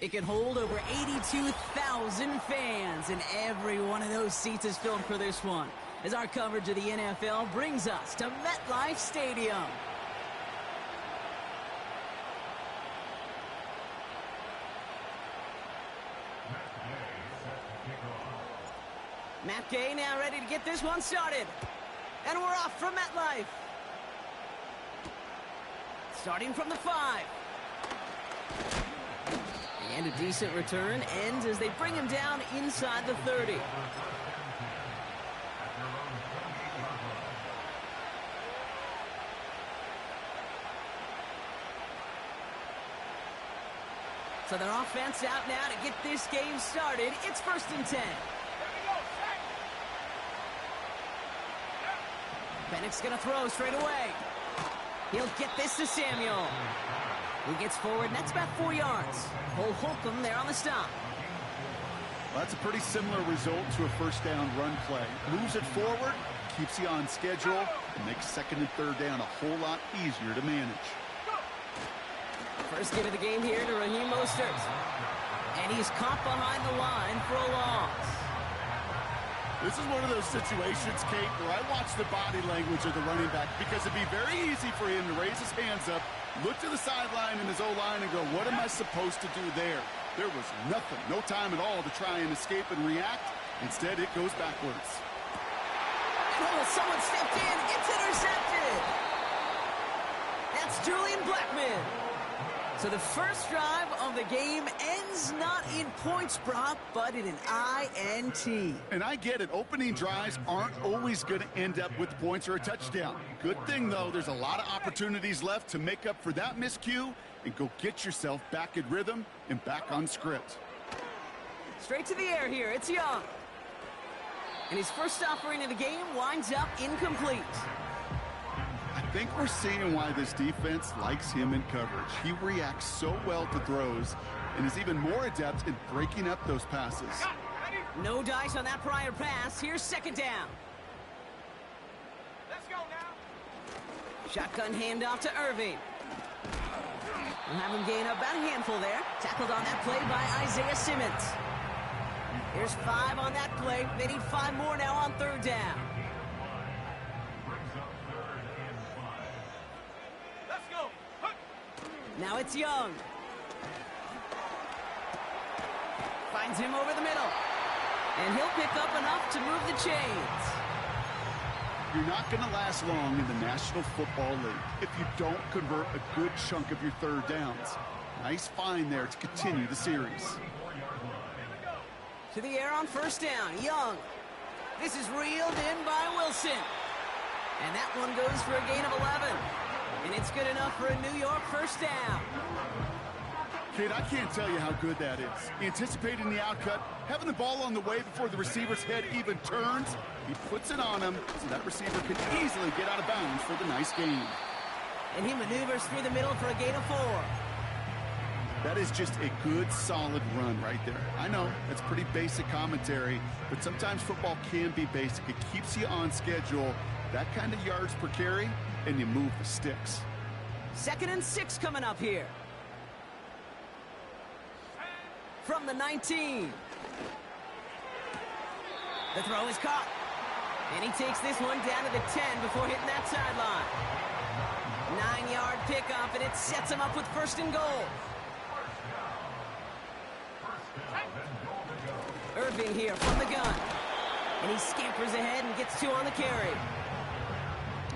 It can hold over 82,000 fans, and every one of those seats is filled for this one, as our coverage of the NFL brings us to MetLife Stadium. Matt Gay now ready to get this one started. And we're off from MetLife. Starting from the 5. And a decent return ends as they bring him down inside the 30. So their offense out now to get this game started. It's 1st and 10. Pennick's going to throw straight away. He'll get this to Samuel. He gets forward, and that's about 4 yards. Cole Holcomb there on the stop. Well, that's a pretty similar result to a first down run play. Moves it forward, keeps you on schedule, and makes 2nd and 3rd down a whole lot easier to manage. First give of the game here to Raheem Mostert. And he's caught behind the line for a loss. This is one of those situations, Kate, where I watch the body language of the running back because it'd be very easy for him to raise his hands up, look to the sideline in his O-line and go, what am I supposed to do there? There was nothing, no time at all to try and escape and react. Instead, it goes backwards. Oh, someone stepped in. It's intercepted. That's Julian Blackman. So the first drive of the game ends not in points, Brock, but in an INT. And I get it. Opening drives aren't always going to end up with points or a touchdown. Good thing, though, there's a lot of opportunities left to make up for that miscue and go get yourself back in rhythm and back on script. Straight to the air here. It's Young. And his first offering of the game winds up incomplete. I think we're seeing why this defense likes him in coverage. He reacts so well to throws and is even more adept in breaking up those passes. No dice on that prior pass. Here's 2nd down. Let's go now. Shotgun handoff to Irving. We'll have him gain about a handful there. Tackled on that play by Isaiah Simmons. Here's 5 on that play. They need 5 more now on 3rd down. Now it's Young. Finds him over the middle. And he'll pick up enough to move the chains. You're not going to last long in the National Football League if you don't convert a good chunk of your 3rd downs. Nice find there to continue the series. To the air on 1st down. Young. This is reeled in by Wilson. And that one goes for a gain of 11. And it's good enough for a New York 1st down. Kid, I can't tell you how good that is. Anticipating the outcut, having the ball on the way before the receiver's head even turns, he puts it on him so that receiver can easily get out of bounds for the nice gain. And he maneuvers through the middle for a gain of 4. That is just a good, solid run right there. I know, that's pretty basic commentary, but sometimes football can be basic. It keeps you on schedule. That kind of yards per carry, and you move the sticks. 2nd and 6 coming up here. From the 19. The throw is caught. And he takes this one down to the 10 before hitting that sideline. 9-yard pickup, and it sets him up with 1st and goal. Irving here from the gun. And he scampers ahead and gets 2 on the carry.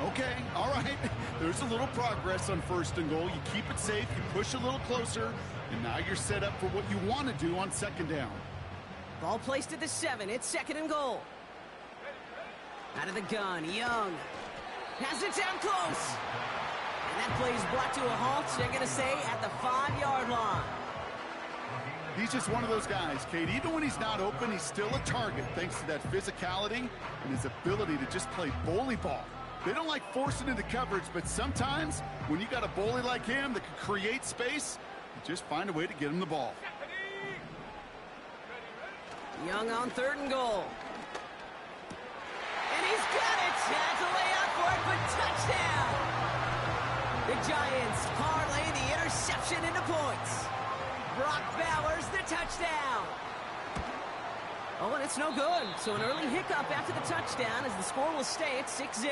Okay, all right. There's a little progress on 1st and goal. You keep it safe, you push a little closer, and now you're set up for what you want to do on 2nd down. Ball placed at the 7. It's 2nd and goal. Out of the gun, Young has it down close. And that play is brought to a halt, they're going to say, at the 5-yard line. He's just one of those guys, Kate. Even when he's not open, he's still a target thanks to that physicality and his ability to just play bully ball. They don't like forcing into coverage, but sometimes when you got a bully like him that can create space, you just find a way to get him the ball. Young on 3rd and goal. And he's got it. That's a layout for it, but touchdown. The Giants parlay the interception into points. Brock Bowers, the touchdown. Oh, and it's no good. So an early hiccup after the touchdown as the score will stay at 6-zip.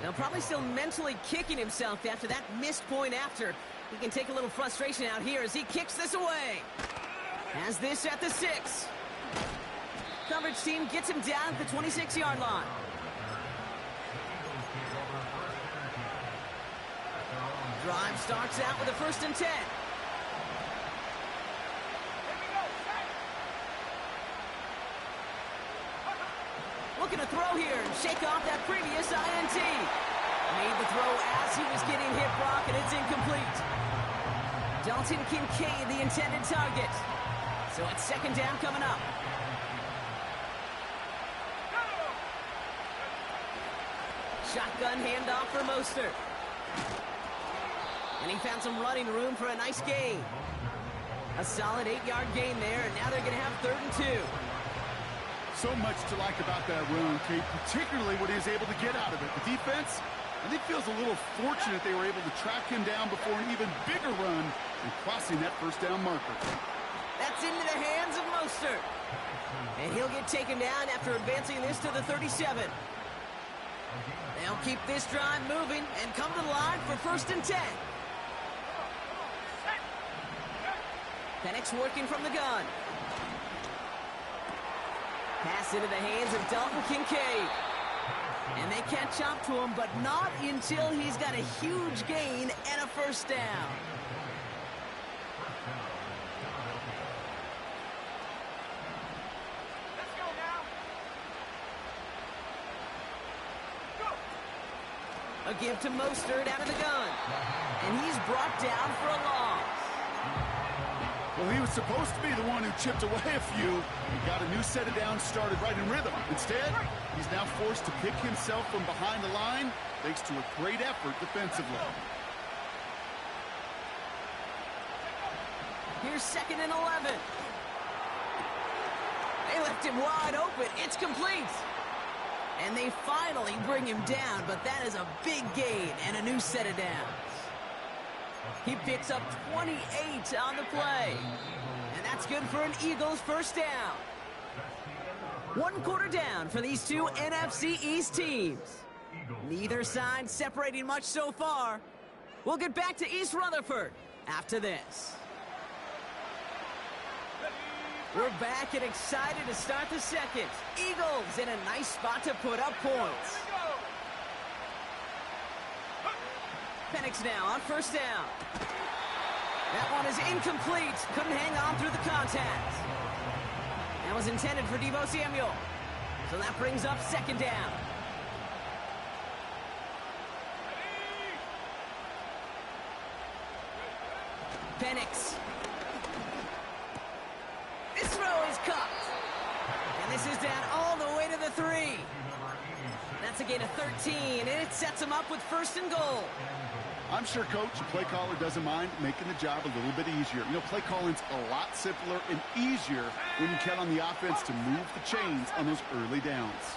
Now probably still mentally kicking himself after that missed point after. He can take a little frustration out here as he kicks this away. Has this at the 6. Coverage team gets him down at the 26-yard line. Drive starts out with a 1st and 10. Looking to throw here and shake off that previous INT. Made the throw as he was getting hit, Brock, and it's incomplete. Dalton Kincaid, the intended target. So it's 2nd down coming up. Shotgun handoff for Mostert. And he found some running room for a nice gain. A solid 8-yard gain there, and now they're going to have 3rd and 2. So much to like about that run, Kate, particularly what he was able to get out of it. The defense, I think, feels a little fortunate they were able to track him down before an even bigger run and crossing that 1st down marker. That's into the hands of Mostert. And he'll get taken down after advancing this to the 37. They'll keep this drive moving and come to the line for 1st and 10. Penix working from the gun. Pass into the hands of Dalton Kincaid. And they catch up to him, but not until he's got a huge gain and a 1st down. Let's go now. Go. A give to Mostert out of the gun. And he's brought down for a loss. Well, he was supposed to be the one who chipped away a few. He got a new set of downs started right in rhythm. Instead, he's now forced to pick himself from behind the line thanks to a great effort defensively. Here's 2nd and 11. They left him wide open. It's complete. And they finally bring him down, but that is a big gain and a new set of downs. He picks up 28 on the play. And that's good for an Eagles 1st down. 1 quarter down for these two NFC East teams. Neither side separating much so far. We'll get back to East Rutherford after this. We're back and excited to start the 2nd. Eagles in a nice spot to put up points. Penix now on 1st down. That one is incomplete. Couldn't hang on through the contact. That was intended for Deebo Samuel. So that brings up 2nd down. Penix. This throw is caught. And this is down all the way to the 3. That's a gain of 13, and it sets him up with 1st and goal. I'm sure, Coach, the play caller doesn't mind making the job a little bit easier. You know, play calling's a lot simpler and easier when you count on the offense to move the chains on those early downs.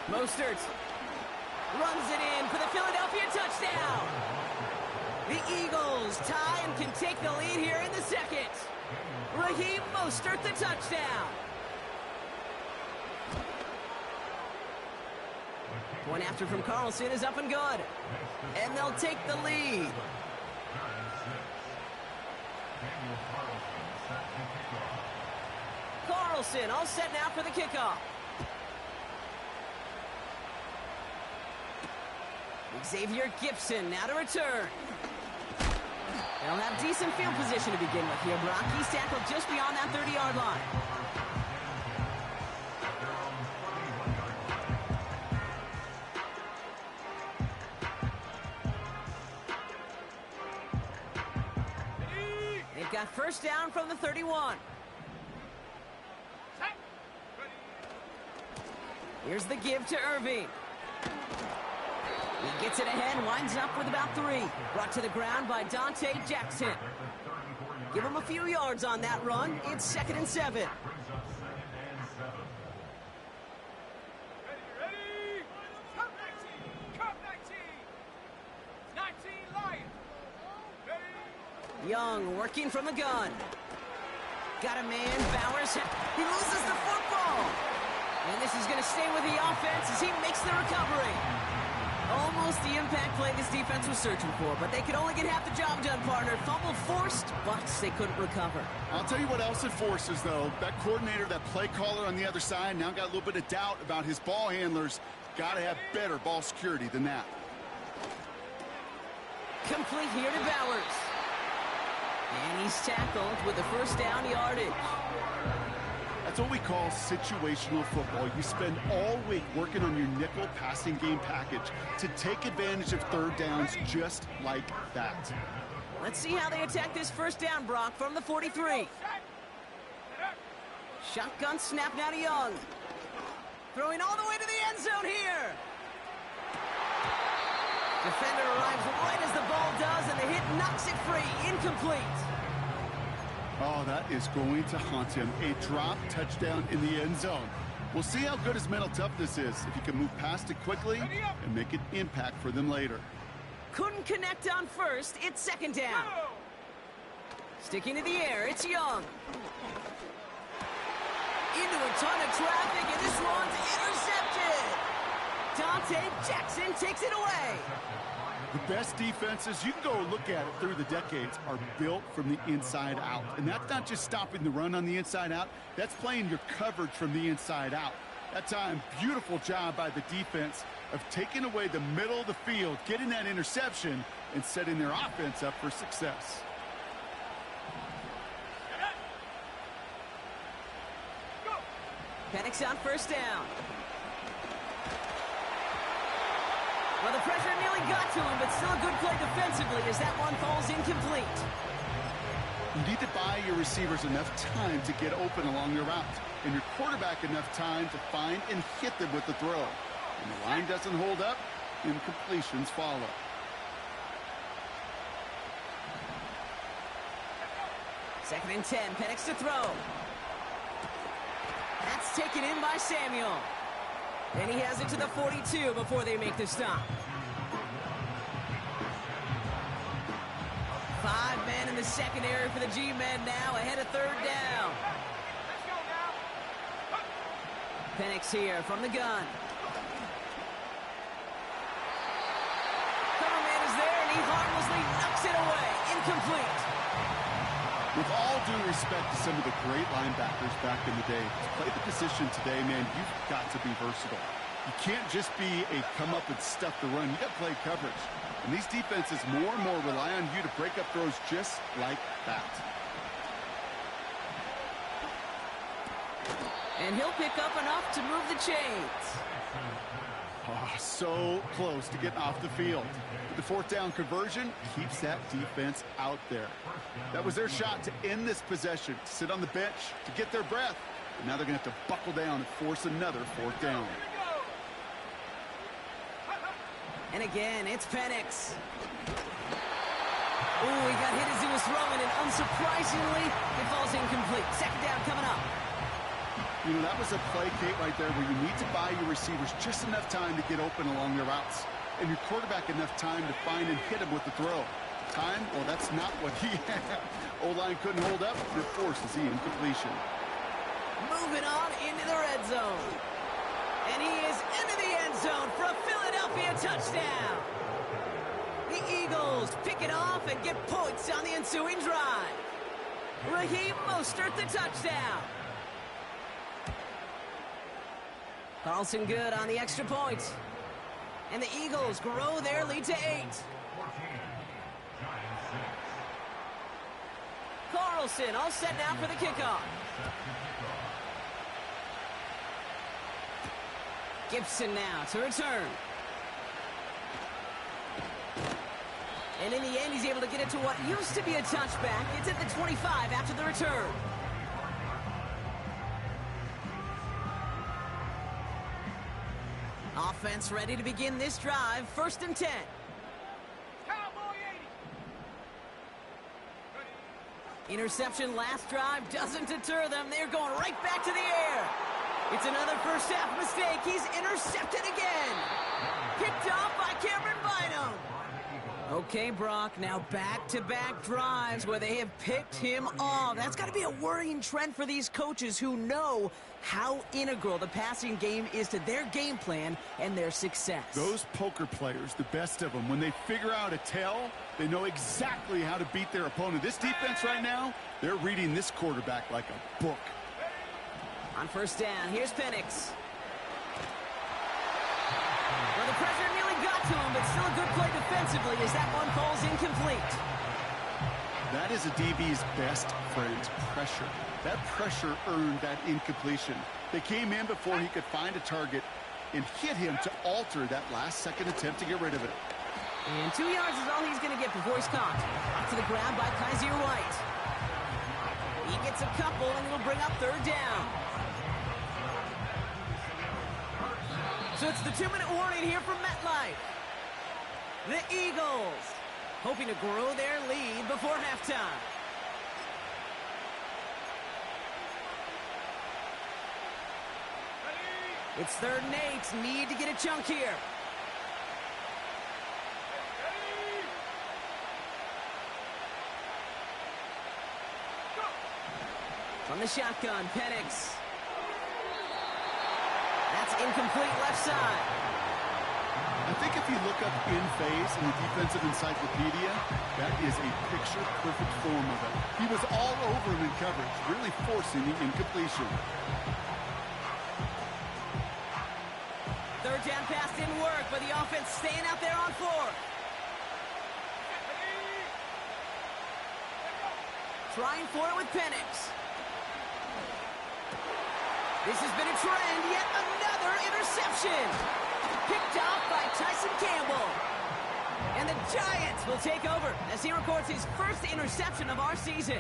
Mostert runs it in for the Philadelphia touchdown. The Eagles tie and can take the lead here in the 2nd. Raheem Mostert, the touchdown. One after from Carlson is up and good. And they'll take the lead. Carlson all set now for the kickoff. Xavier Gipson now to return. They'll have decent field position to begin with here, Brock. He's tackled just beyond that 30-yard line. They've got 1st down from the 31. Here's the give to Irving. He gets it ahead, winds up with about 3. Brought to the ground by Dante Jackson. Give him a few yards on that run. It's 2nd and 7. Young working from the gun. Got a man, Bowers. He loses the football. And this is going to stay with the offense as he makes the recovery. Almost the impact play this defense was searching for, but they could only get half the job done, partner. Fumble forced, but they couldn't recover. I'll tell you what else it forces, though. That coordinator, that play caller on the other side, now got a little bit of doubt about his ball handlers. Got to have better ball security than that. Complete here to Bowers. And he's tackled with the first down yardage. That's what we call situational football. You spend all week working on your nickel passing game package to take advantage of third downs just like that. Let's see how they attack this first down, Brock, from the 43. Shotgun snap now to Young. Throwing all the way to the end zone here. Defender arrives right as the ball does, and the hit knocks it free. Incomplete. Oh, that is going to haunt him. A drop touchdown in the end zone. We'll see how good his mental toughness is, if he can move past it quickly and make an impact for them later. Couldn't connect on first. It's second down. Sticking to the air, it's Young. Into a ton of traffic, and this one's intercepted. Dante Jackson takes it away. The best defenses, you can go look at it through the decades, are built from the inside out. And that's not just stopping the run on the inside out. That's playing your coverage from the inside out. That time, beautiful job by the defense of taking away the middle of the field, getting that interception, and setting their offense up for success. Penix on first down. Well, the pressure nearly got to him, but still a good play defensively as that one falls incomplete. You need to buy your receivers enough time to get open along their route, and your quarterback enough time to find and hit them with the throw. When the line doesn't hold up, incompletions follow. Second and 10, Penix to throw. That's taken in by Samuel. And he has it to the 42 before they make the stop. 5 men in the secondary for the G-men now ahead of third down. Penix here from the gun. Cover man is there, and he harmlessly knocks it away. Incomplete. With all due respect to some of the great linebackers back in the day, to play the position today, man, you've got to be versatile. You can't just be a come up and stuff the run. You got to play coverage. And these defenses more and more rely on you to break up throws just like that. And he'll pick up enough to move the chains. Oh, so close to getting off the field. The fourth down conversion keeps that defense out there. That was their shot to end this possession, to sit on the bench, to get their breath. And now they're going to have to buckle down and force another fourth down. And again, it's Penix. Ooh, he got hit as he was throwing, and unsurprisingly, it falls incomplete. Second down coming up. You know, that was a play, Kate, right there where you need to buy your receivers just enough time to get open along their routes. And your quarterback enough time to find and hit him with the throw. Time? Well, that's not what he had. O-line couldn't hold up. It forces the incompletion. Moving on into the red zone. And he is into the end zone for a Philadelphia touchdown. The Eagles pick it off and get points on the ensuing drive. Raheem Mostert the touchdown. Carlson good on the extra point. And the Eagles grow their lead to 8. Carlson all set now for the kickoff. Gibson now to return. And in the end, he's able to get it to what used to be a touchback. It's at the 25 after the return. Offense ready to begin this drive. First and 10. Interception last drive doesn't deter them. They're going right back to the air. It's another first half mistake. He's intercepted again. Picked off by Cameron Bynum. Okay, Brock, now back-to-back drives where they have picked him off. That's got to be a worrying trend for these coaches who know how integral the passing game is to their game plan and their success. Those poker players, the best of them, when they figure out a tell, they know exactly how to beat their opponent. This defense right now, they're reading this quarterback like a book. On first down, here's Penix. Well, the pressure nearly got to him, but still a good play defensively as that one falls incomplete. That is a DB's best friend, pressure. That pressure earned that incompletion. They came in before he could find a target and hit him to alter that last-second attempt to get rid of it. And 2 yards is all he's going to get before he's caught. Up to the ground by Kaiser White. He gets a couple, and it'll bring up third down. So it's the 2-minute warning here from MetLife. The Eagles hoping to grow their lead before halftime. It's 3rd and 8. Need to get a chunk here. From the shotgun, Penix. That's incomplete left side. I think if you look up in phase in the defensive encyclopedia, that is a picture-perfect form of it. He was all over him in coverage, really forcing the incompletion. 3rd down pass didn't work, but the offense staying out there on 4th. Trying for it with Penix. This has been a trend, yet another interception. Picked off by Tyson Campbell. And the Giants will take over as he records his first interception of our season.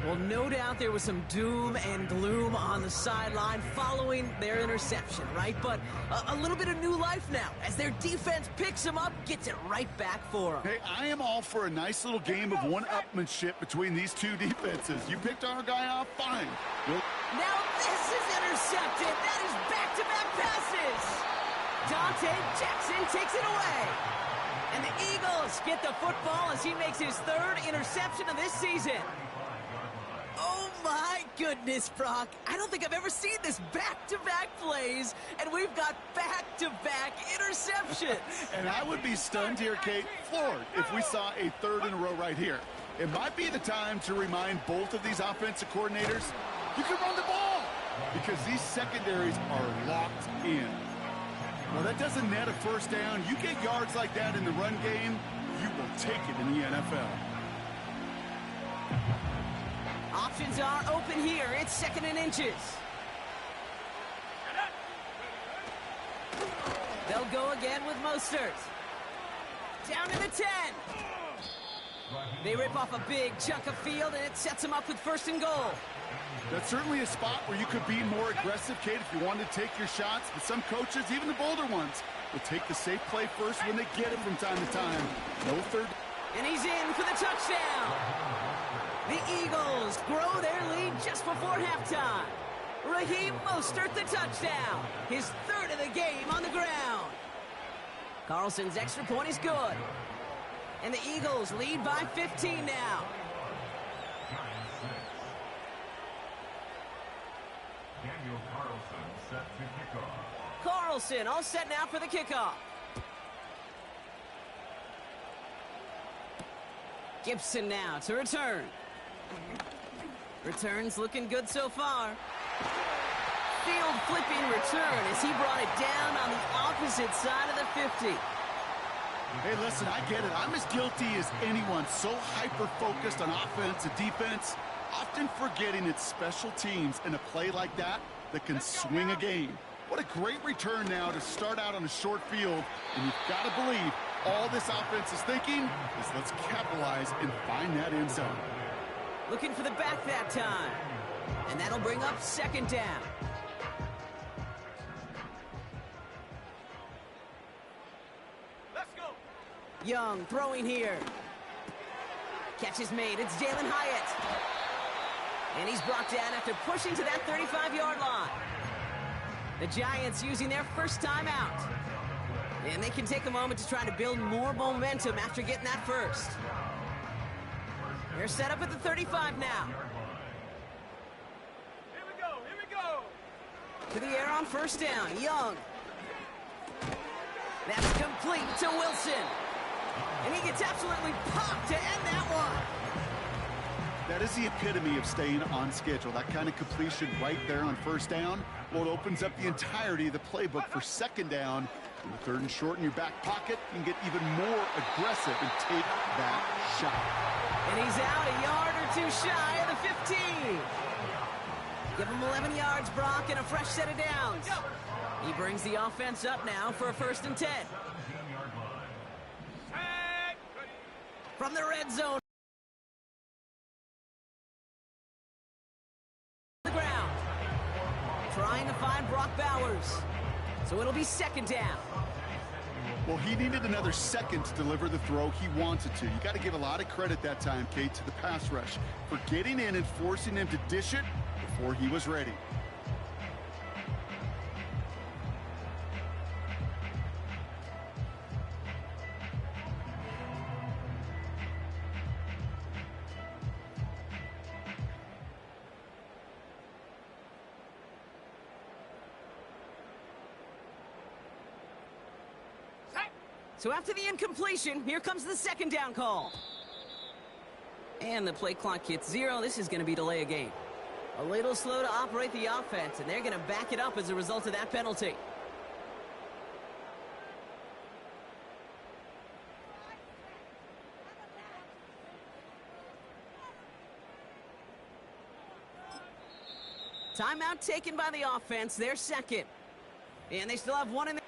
Well, no doubt there was some doom and gloom on the sideline following their interception, right? But a little bit of new life now as their defense picks him up, gets it right back for him. Hey, I am all for a nice little game of one-upmanship between these two defenses. You picked our guy off, fine. Now this is intercepted. That is back-to-back passes. Dante Jackson takes it away. And the Eagles get the football as he makes his 3rd interception of this season. Oh, my goodness, Brock. I don't think I've ever seen this back-to-back plays, and we've got back-to-back interceptions. And I would be stunned here, Kate, floored, if we saw a 3rd in a row right here. It might be the time to remind both of these offensive coordinators, you can run the ball, because these secondaries are locked in. Well, that doesn't net a first down. You get yards like that in the run game, you will take it in the NFL. Options are open here. It's 2nd and inches. They'll go again with Mostert. Down to the 10. They rip off a big chunk of field, and it sets them up with 1st and goal. That's certainly a spot where you could be more aggressive, Kate, if you wanted to take your shots. But some coaches, even the bolder ones, will take the safe play first when they get it from time to time. No 3rd. And he's in for the touchdown. The Eagles grow their lead just before halftime. Raheem Mostert the touchdown. His 3rd of the game on the ground. Carlson's extra point is good. And the Eagles lead by 15 now. Carlson all set now for the kickoff. Gibson now to return. Returns looking good so far. Field flipping return as he brought it down on the opposite side of the 50. Hey, listen, I get it. I'm as guilty as anyone. So hyper-focused on offense and defense, often forgetting it's special teams in a play like that can swing a game. What a great return now to start out on a short field. And you've got to believe all this offense is thinking is let's capitalize and find that end zone. Looking for the back that time. And that'll bring up 2nd down. Let's go. Young throwing here. Catch is made. It's Jalen Hyatt. And he's brought down after pushing to that 35-yard line. The Giants using their first time out. And they can take a moment to try to build more momentum after getting that first. They're set up at the 35 now. Here we go, here we go. To the air on first down, Young. That's complete to Wilson. And he gets absolutely popped to end that one. That is the epitome of staying on schedule. That kind of completion right there on first down. Well, it opens up the entirety of the playbook for second down. In the third and short in your back pocket, you can get even more aggressive and take that shot. And he's out a yard or two shy of the 15. Give him 11 yards, Brock, and a fresh set of downs. He brings the offense up now for a 1st and 10. From the red zone. The ground. Trying to find Brock Bowers. So it'll be second down. Well, he needed another second to deliver the throw he wanted to. You got to give a lot of credit that time, Kate, to the pass rush for getting in and forcing him to dish it before he was ready. So after the incompletion, here comes the second down call. And the play clock hits 0. This is going to be delay a game. A little slow to operate the offense, and they're going to back it up as a result of that penalty. Timeout taken by the offense, their second. And they still have one in the...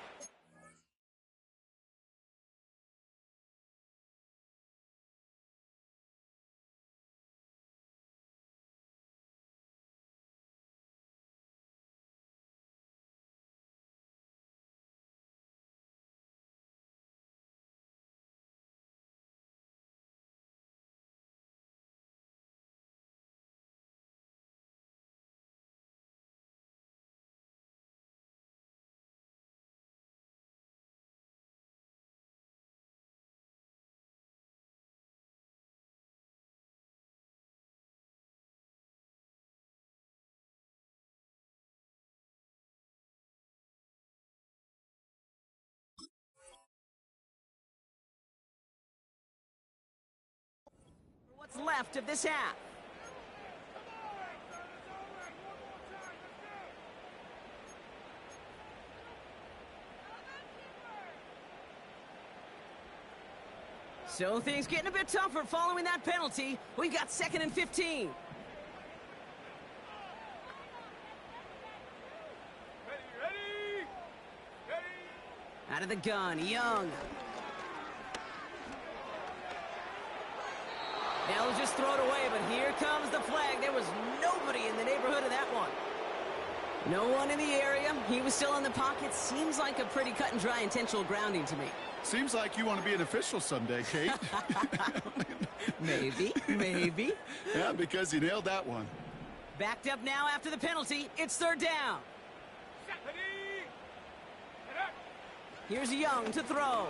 What's left of this half? So things getting a bit tougher following that penalty. We've got 2nd and 15. Ready. Out of the gun, Young. They'll just throw it away, but here comes the flag. There was nobody in the neighborhood of that one. No one in the area. He was still in the pocket. Seems like a pretty cut and dry intentional grounding to me. Seems like you want to be an official someday, Kate. Maybe. Yeah, because you nailed that one. Backed up now after the penalty. It's 3rd down. Here's Young to throw.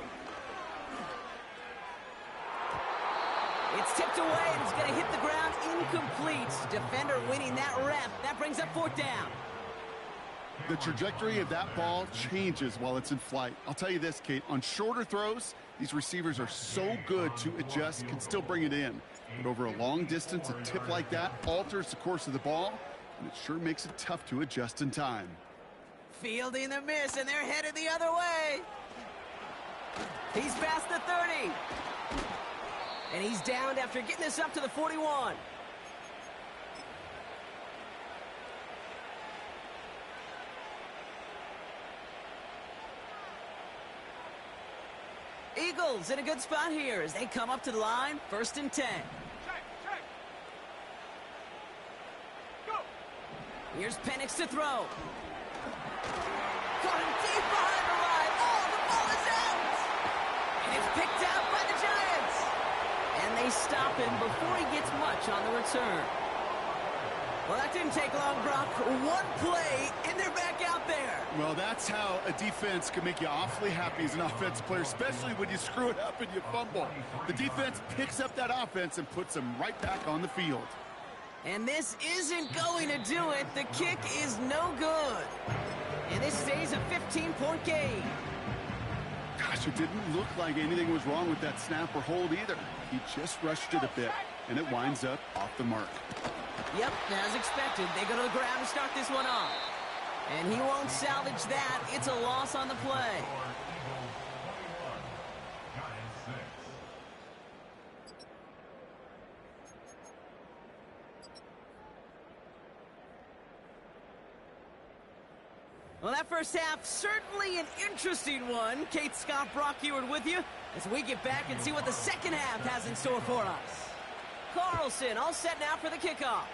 It's tipped away, and it's going to hit the ground incomplete. Defender winning that rep. That brings up 4th down. The trajectory of that ball changes while it's in flight. I'll tell you this, Kate, on shorter throws, these receivers are so good to adjust, can still bring it in. But over a long distance, a tip like that alters the course of the ball, and it sure makes it tough to adjust in time. Fielding the miss, and they're headed the other way. He's past the 30. And he's downed after getting this up to the 41. Eagles in a good spot here as they come up to the line. 1st and 10. Check. Go. Here's Penix to throw. Caught him deep behind the line. Oh, the ball is out. And it's picked out by the Giants. And they stop him before he gets much on the return. Well, that didn't take long, Brock. One play, and they're back out there. Well, that's how a defense can make you awfully happy as an offensive player, especially when you screw it up and you fumble. The defense picks up that offense and puts them right back on the field. And this isn't going to do it. The kick is no good. And this stays a 15-point game. Gosh, it didn't look like anything was wrong with that snap or hold either. He just rushed it a bit, and it winds up off the mark. Yep, as expected, they go to the ground to start this one off. And he won't salvage that. It's a loss on the play. Well, that first half, certainly an interesting one. Kate, Scott, Brock Ewart with you as we get back and see what the second half has in store for us. Carlson all set now for the kickoff.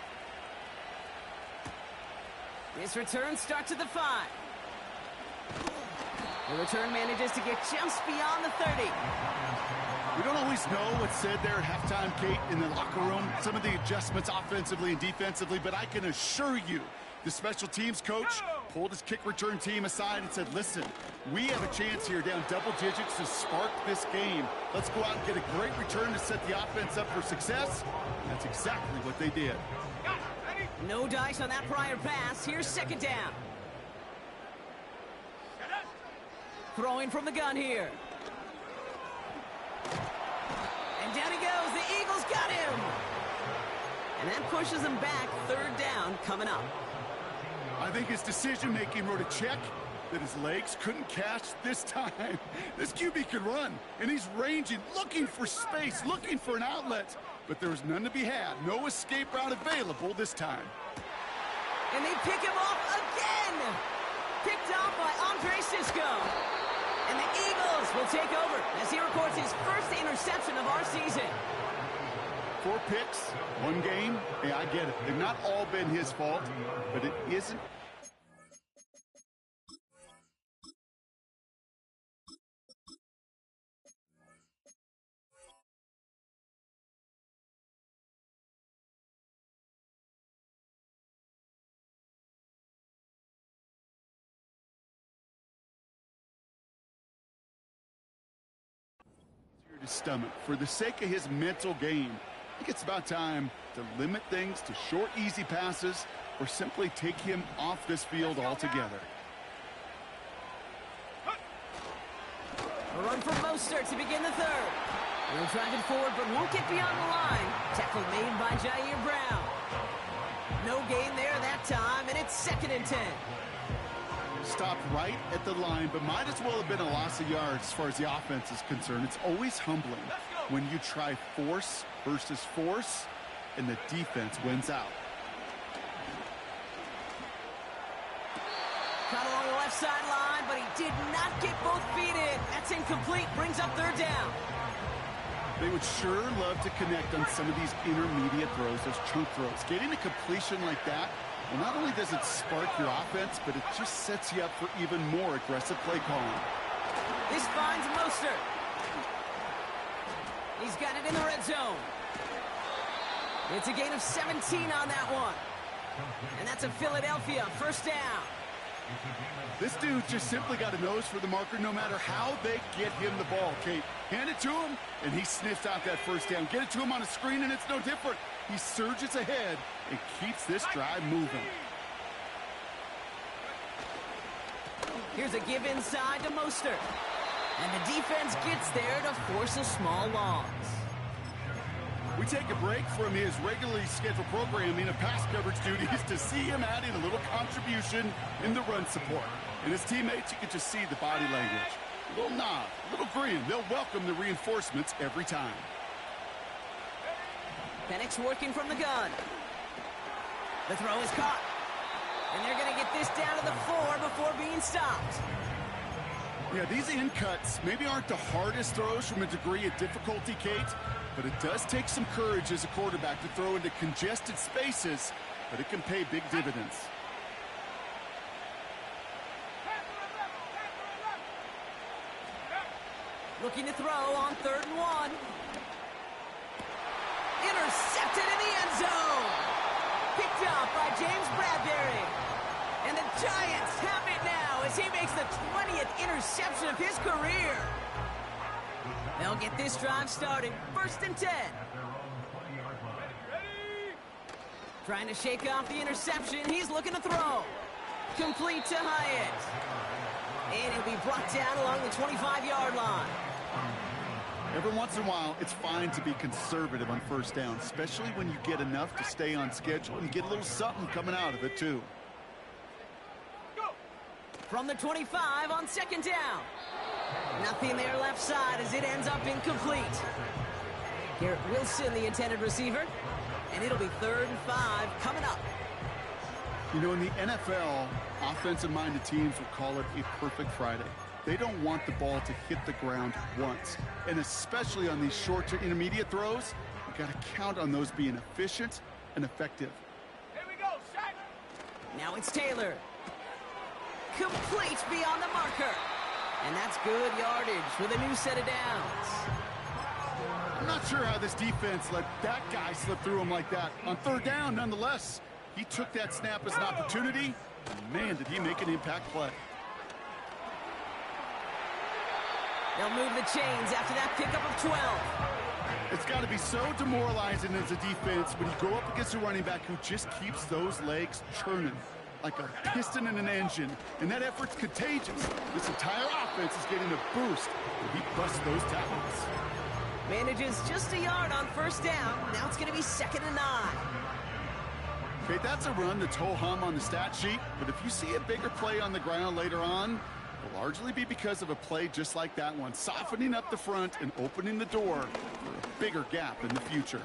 This return starts at the 5. The return manages to get just beyond the 30. We don't always know what's said there at halftime, Kate, in the locker room. Some of the adjustments offensively and defensively, but I can assure you the special teams coach pulled his kick return team aside and said, listen, we have a chance here down double digits to spark this game. Let's go out and get a great return to set the offense up for success. And that's exactly what they did. No dice on that prior pass. Here's second down. Throwing from the gun here. And down he goes. The Eagles got him. And that pushes them back. Third down coming up. I think his decision-making wrote a check that his legs couldn't catch this time. This QB can run, and he's ranging, looking for space, looking for an outlet. But there was none to be had. No escape route available this time. And they pick him off again. Picked off by Andre Sisco. And the Eagles will take over as he records his first interception of our season. 4 picks, 1 game. Hey, I get it. They've not all been his fault, but it isn't. His stomach for the sake of his mental game. I think it's about time to limit things to short, easy passes or simply take him off this field altogether. A run from Mostert to begin the third. He'll drive it forward but won't get beyond the line. Tackle made by Jair Brown. No gain there that time, and it's 2nd and 10. Stopped right at the line, but might as well have been a loss of yards as far as the offense is concerned. It's always humbling when you try force versus force, and the defense wins out. Caught along the left sideline, but he did not get both feet in. That's incomplete, brings up third down. They would sure love to connect on some of these intermediate throws, those chunk throws. Getting a completion like that, well, not only does it spark your offense, but it just sets you up for even more aggressive play calling. This finds Mostert. He's got it in the red zone. It's a gain of 17 on that one. And that's a Philadelphia first down. This dude just simply got a nose for the marker no matter how they get him the ball, Kate. Hand it to him, and he sniffs out that first down. Get it to him on a screen, and it's no different. He surges ahead and keeps this drive moving. Here's a give inside to Mostert. And the defense gets there to force a small loss. We take a break from his regularly scheduled programming of pass coverage duties to see him adding a little contribution in the run support. And his teammates, you can just see the body language. A little nod, a little grin. They'll welcome the reinforcements every time. Penix working from the gun. The throw is caught. And they're going to get this down to the 4 before being stopped. Yeah, these in cuts maybe aren't the hardest throws from a degree of difficulty, Kate, but it does take some courage as a quarterback to throw into congested spaces, but it can pay big dividends. Looking to throw on 3rd and 1. Intercepted in the end zone. Picked up by James Bradbury. And the Giants have it now as he makes the 20th interception of his career. They'll get this drive started. 1st and 10. Trying to shake off the interception. He's looking to throw. Complete to Hyatt. And he'll be brought down along the 25-yard line. Every once in a while, it's fine to be conservative on 1st down, especially when you get enough to stay on schedule and get a little something coming out of it, too. From the 25 on 2nd down. Nothing there left side as it ends up incomplete. Garrett Wilson, the intended receiver. And it'll be 3rd and 5 coming up. You know, in the NFL, offensive-minded teams will call it a perfect Friday. They don't want the ball to hit the ground once. And especially on these short to intermediate throws, you got to count on those being efficient and effective. Here we go, Shaq. Now it's Taylor. Complete beyond the marker. And that's good yardage with a new set of downs. I'm not sure how this defense let that guy slip through him like that. On 3rd down, nonetheless, he took that snap as an opportunity. And man, did he make an impact play. They'll move the chains after that pickup of 12. It's got to be so demoralizing as a defense when you go up against a running back who just keeps those legs churning like a piston in an engine, and that effort's contagious. This entire offense is getting a boost when he busts those tackles. Manages just a yard on 1st down. Now it's going to be 2nd and 9. Okay, that's a run that's ho-hum on the stat sheet, but if you see a bigger play on the ground later on, it'll largely be because of a play just like that one, softening up the front and opening the door for a bigger gap in the future.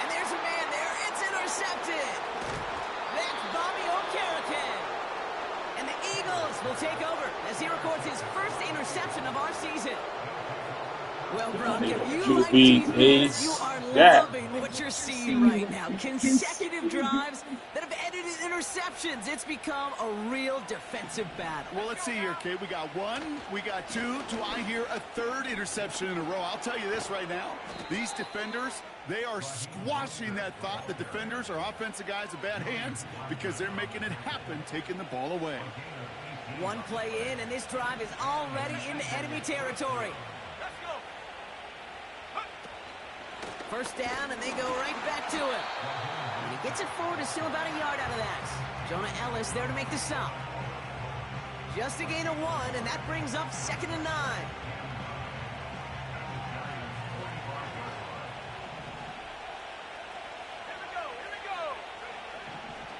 And there's a man there. It's intercepted. That's Bobby Okereke. And the Eagles will take over as he records his 1st interception of our season. Well, Brock, if you like defense, you are loving what you're seeing right now. Consecutive drives that have ended in interceptions. It's become a real defensive battle. Well, let's see here, Kate. We got 1, we got 2. Do I hear a 3rd interception in a row? I'll tell you this right now. These defenders, they are squashing that thought that defenders are offensive guys with bad hands because they're making it happen, taking the ball away. One play in, and this drive is already in enemy territory. 1st down, and they go right back to it. And he gets it forward, is still about a yard out of that. Jonah Ellis there to make the stop. Just a gain of 1, and that brings up 2nd and 9. Here we go.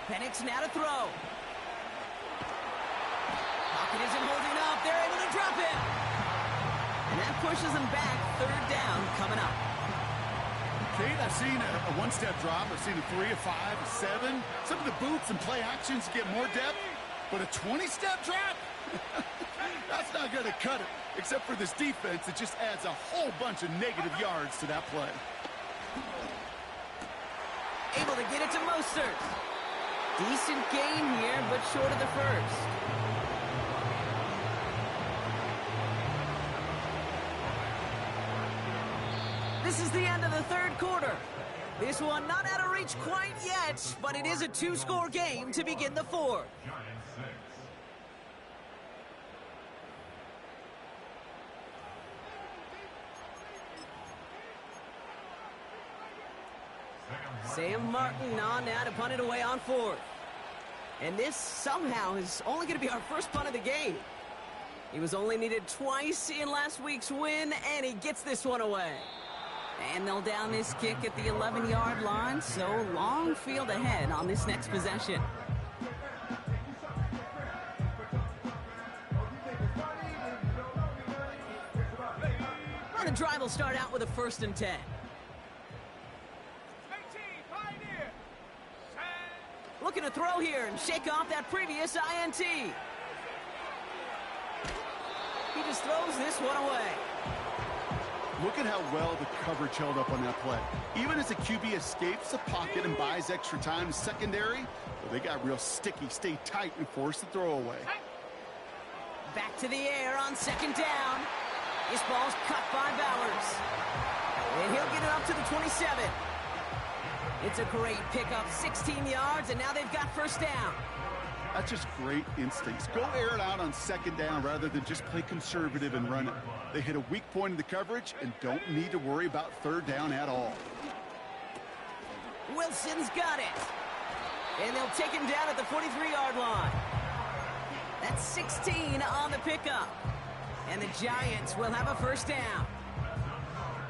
Penix now to throw. Pocket isn't holding up. They're able to drop it. And that pushes them back. 3rd down coming up. Kate, I've seen a 1-step drop. I've seen a 3, a 5, a 7. Some of the boots and play actions get more depth, but a 20-step drop? That's not going to cut it, except for this defense that just adds a whole bunch of negative yards to that play. Able to get it to Mostert. Decent gain here, but short of the 1st. This is the end of the 3rd quarter. This one not out of reach quite yet, but it is a 2-score game to begin the 4th. Sam Martin on now to punt it away on 4th. And this somehow is only going to be our 1st punt of the game. He was only needed twice in last week's win, and he gets this one away. And they'll down this kick at the 11-yard line, so long field ahead on this next possession. Well, the drive will start out with a 1st and 10. Looking to throw here and shake off that previous INT. He just throws this one away. Look at how well the coverage held up on that play. Even as the QB escapes the pocket and buys extra time to secondary, well, they got real sticky, stay tight, and force the throw away. Back to the air on 2nd down. This ball's cut by Bowers. And he'll get it up to the 27. It's a great pickup, 16 yards, and now they've got first down. That's just great instincts. Go air it out on second down rather than just play conservative and run it. They hit a weak point in the coverage and don't need to worry about third down at all. Wilson's got it. And they'll take him down at the 43-yard line. That's 16 on the pickup. And the Giants will have a first down.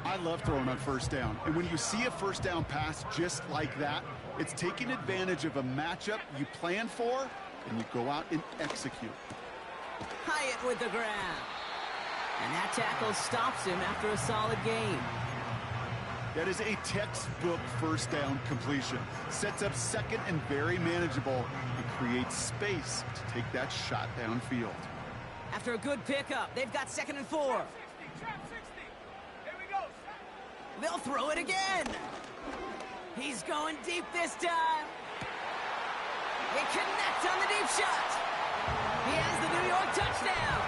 I love throwing on first down. And when you see a first down pass just like that, it's taking advantage of a matchup you plan for, and you go out and execute. Hyatt with the grab. And that tackle stops him after a solid gain. That is a textbook first down completion. Sets up second and very manageable and creates space to take that shot downfield. After a good pickup, they've got 2nd and 4. Trap 60. Here we go. They'll throw it again. He's going deep this time. They connect on the deep shot. He has the New York touchdown.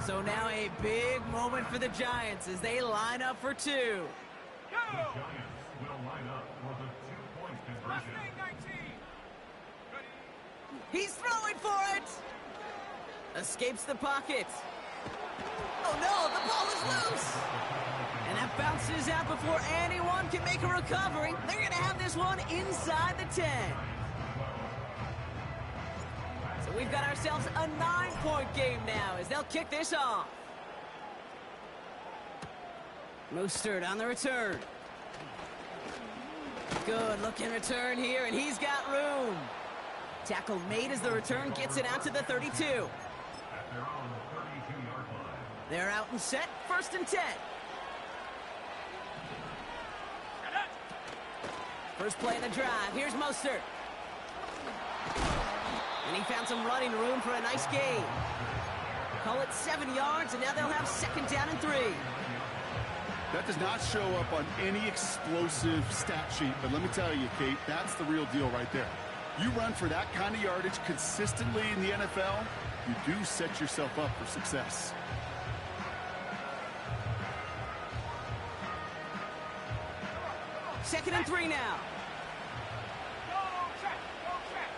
So now a big moment for the Giants as they line up for 2. Go! Giants will line up for the 2-point conversion. 19. Ready? He's throwing for it. Escapes the pocket. Oh no, the ball is loose. And that bounces out before anyone can make a recovery. They're going to have this one inside the 10. So we've got ourselves a 9-point game now as they'll kick this off. Mostert on the return. Good looking return here, and he's got room. Tackle made as the return gets it out to the 32. They're on the 32-yard line. They're out and set, 1st and 10. First play of the drive. Here's Mostert. And he found some running room for a nice gain. Call it 7 yards, and now they'll have 2nd down and 3. That does not show up on any explosive stat sheet, but let me tell you, Kate, that's the real deal right there. You run for that kind of yardage consistently in the NFL, you do set yourself up for success. Second and 3 now. Go, check. Go, check.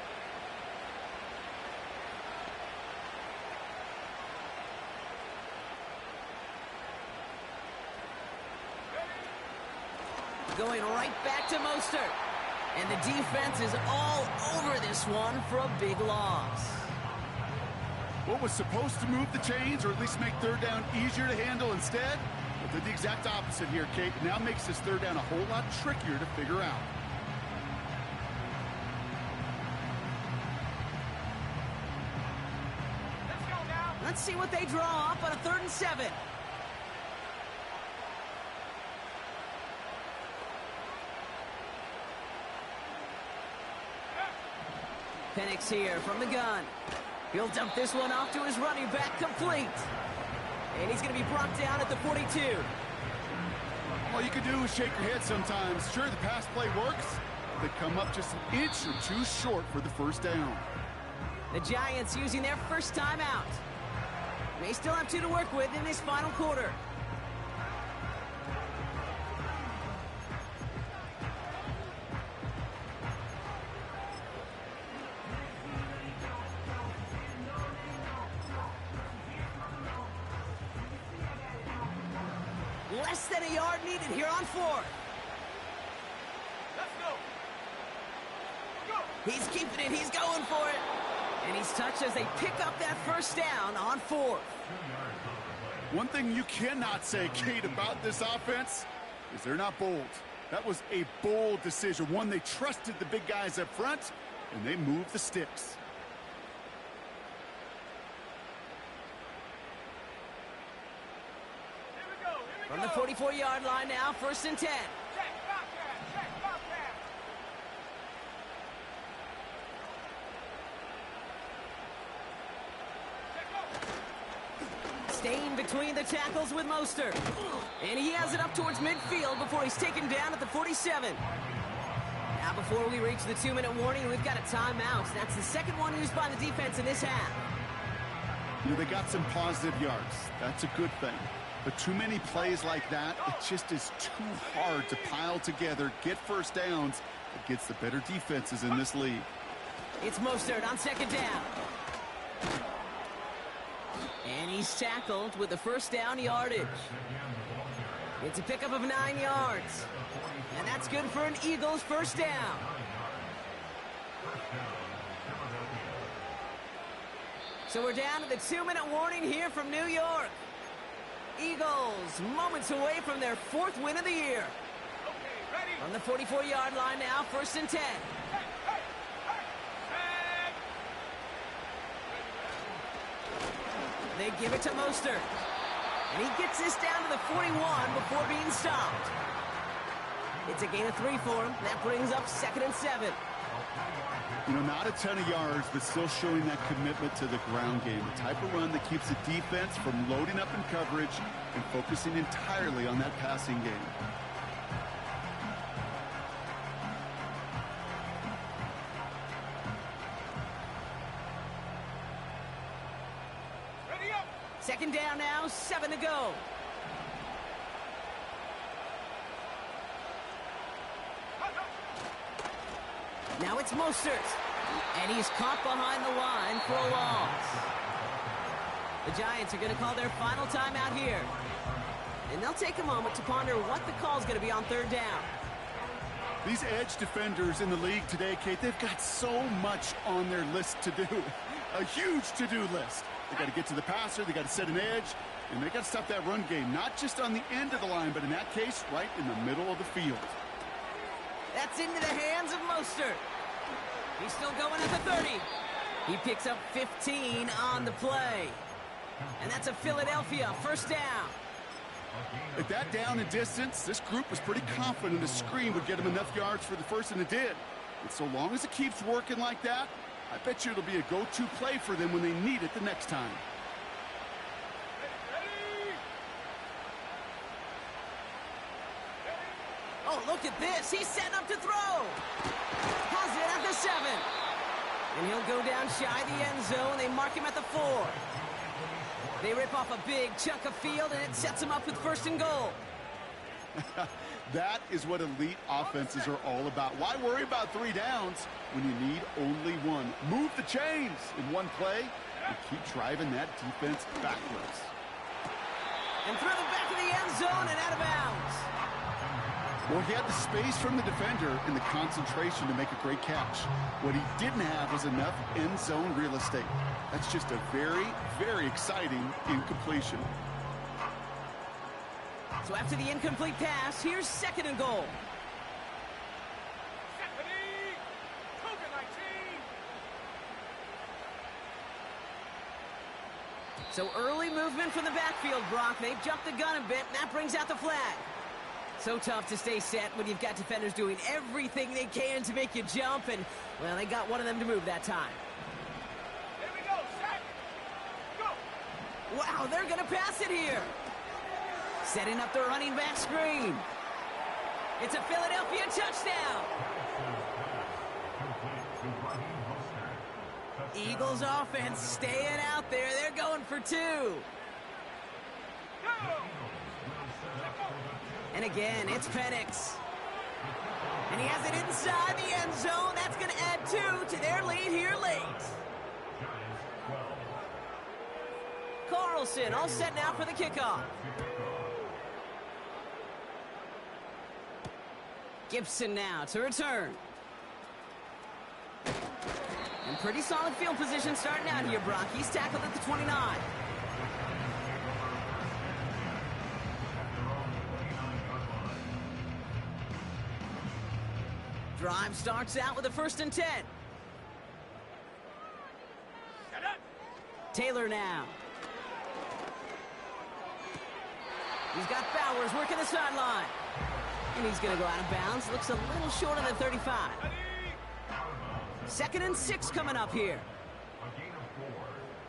Going right back to Mostert. And the defense is all over this one for a big loss. What was supposed to move the chains, or at least make third down easier to handle instead, well, did the exact opposite here, Kate. Now makes this third down a whole lot trickier to figure out. Let's go now. Let's see what they draw up on a 3rd and 7. Penix here from the gun. He'll dump this one off to his running back, complete. And he's going to be brought down at the 42. All you can do is shake your head sometimes. Sure, the pass play works. They come up just an inch or two short for the first down. The Giants using their first time out. They still have 2 to work with in this final quarter. Less than a yard needed here on 4th. Let's go. Go. He's keeping it. He's going for it. And he's touched as they pick up that first down on 4th. One thing you cannot say, Kate, about this offense is they're not bold. That was a bold decision. One, they trusted the big guys up front, and they moved the sticks. Here we go. Here we From go. the 44-yard line now, 1st and 10. Check, Bobcat. Check, Bobcat. Check, go. Staying between the tackles with Mostert. And he has it up towards midfield before he's taken down at the 47. Now, before we reach the 2-minute warning, we've got a timeout. That's the second one used by the defense in this half. You know, they got some positive yards. That's a good thing. But too many plays like that, it just is too hard to pile together, get first downs against the better defenses in this league. It's Mostert on second down. And he's tackled with the first down yardage. It's a pickup of 9 yards. And that's good for an Eagles first down. So we're down to the 2-minute warning here from New York. Eagles moments away from their 4th win of the year. Okay, ready? On the 44-yard line now, 1st and 10. Hey, hey, hey. They give it to Mostert. And he gets this down to the 41 before being stopped. It's a gain of 3 for him. That brings up 2nd and 7. You know, not a ton of yards, but still showing that commitment to the ground game. The type of run that keeps the defense from loading up in coverage and focusing entirely on that passing game. Ready up. 2nd down now, 7 to go. Now it's Mostert. And he's caught behind the line for a loss. The Giants are going to call their final timeout here. And they'll take a moment to ponder what the call is going to be on 3rd down. These edge defenders in the league today, Kate, they've got so much on their list to do. A huge to-do list. They got to get to the passer, they got to set an edge, and they got to stop that run game, not just on the end of the line, but in that case, right in the middle of the field. That's into the hands of Mostert. He's still going at the 30. He picks up 15 on the play. And that's a Philadelphia first down. At that down and distance, this group was pretty confident a screen would get them enough yards for the first, and it did. And so long as it keeps working like that, I bet you it'll be a go-to play for them when they need it the next time. Oh, look at this. He's setting up to throw. Has it at the 7. And he'll go down shy the end zone. They mark him at the 4. They rip off a big chunk of field, and it sets him up with 1st and goal. That is what elite offenses are all about. Why worry about 3 downs when you need only 1? Move the chains in one play and keep driving that defense backwards. And through the back of the end zone and out of bounds. Well, he had the space from the defender and the concentration to make a great catch. What he didn't have was enough end zone real estate. That's just a very, very exciting incompletion. So after the incomplete pass, here's 2nd and goal. Stephanie. COVID-19. So early movement from the backfield, Brock. They've jumped the gun a bit, and that brings out the flag. So tough to stay set when you've got defenders doing everything they can to make you jump, and, well, they got one of them to move that time. Here we go. Set. Go. Wow, they're going to pass it here. Setting up the running back screen. It's a Philadelphia touchdown. Eagles offense staying out there. They're going for 2. Go. And again, it's Penix. And he has it inside the end zone. That's going to add 2 to their lead here late. Carlson all set now for the kickoff. Gibson now to return. And pretty solid field position starting out here, Brock. He's tackled at the 29. Drive starts out with a 1st and 10. Set up. Taylor now. He's got Bowers working the sideline. And he's going to go out of bounds. Looks a little short on the 35. Ready. 2nd and 6 coming up here. A gain of 4.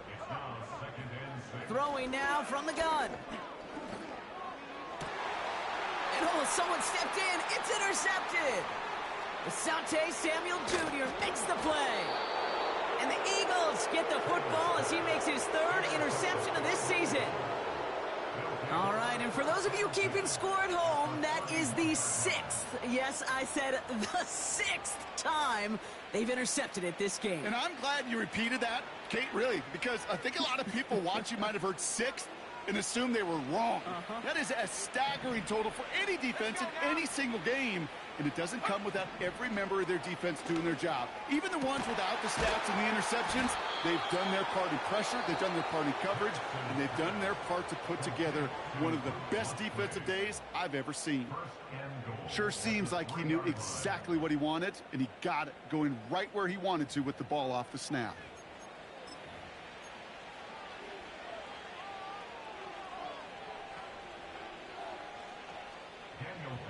It's now 2nd and 6. Throwing now from the gun. And oh, someone stepped in. It's intercepted. Asante Samuel Jr. makes the play. And the Eagles get the football as he makes his third interception of this season. All right, and for those of you keeping score at home, that is the sixth, yes, I said the sixth time they've intercepted it this game. And I'm glad you repeated that, Kate, really, because I think a lot of people watching might have heard sixth and assumed they were wrong. That is a staggering total for any defense in any single game, and it doesn't come without every member of their defense doing their job. Even the ones without the stats and the interceptions, they've done their part in pressure, they've done their part in coverage, and they've done their part to put together one of the best defensive days I've ever seen. Sure seems like he knew exactly what he wanted, and he got it, going right where he wanted to with the ball off the snap.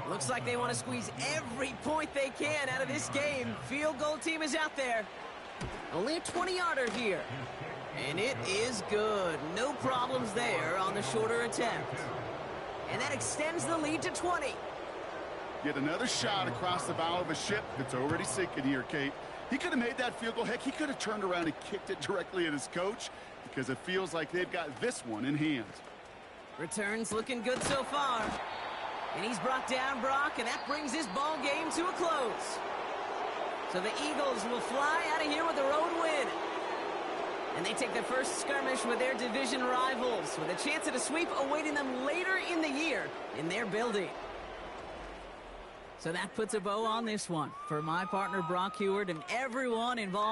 Looks like they want to squeeze every point they can out of this game. Field goal team is out there. Only a 20-yarder here. And it is good. No problems there on the shorter attempt. And that extends the lead to 20. Yet another shot across the bow of a ship that's already sinking here, Kate. He could have made that field goal. Heck, he could have turned around and kicked it directly at his coach because it feels like they've got this one in hand. Returns looking good so far. And he's brought down Brock, and that brings this ball game to a close. So the Eagles will fly out of here with a road win. And they take the first skirmish with their division rivals, with a chance at a sweep awaiting them later in the year in their building. So that puts a bow on this one. For my partner Brock Heward and everyone involved.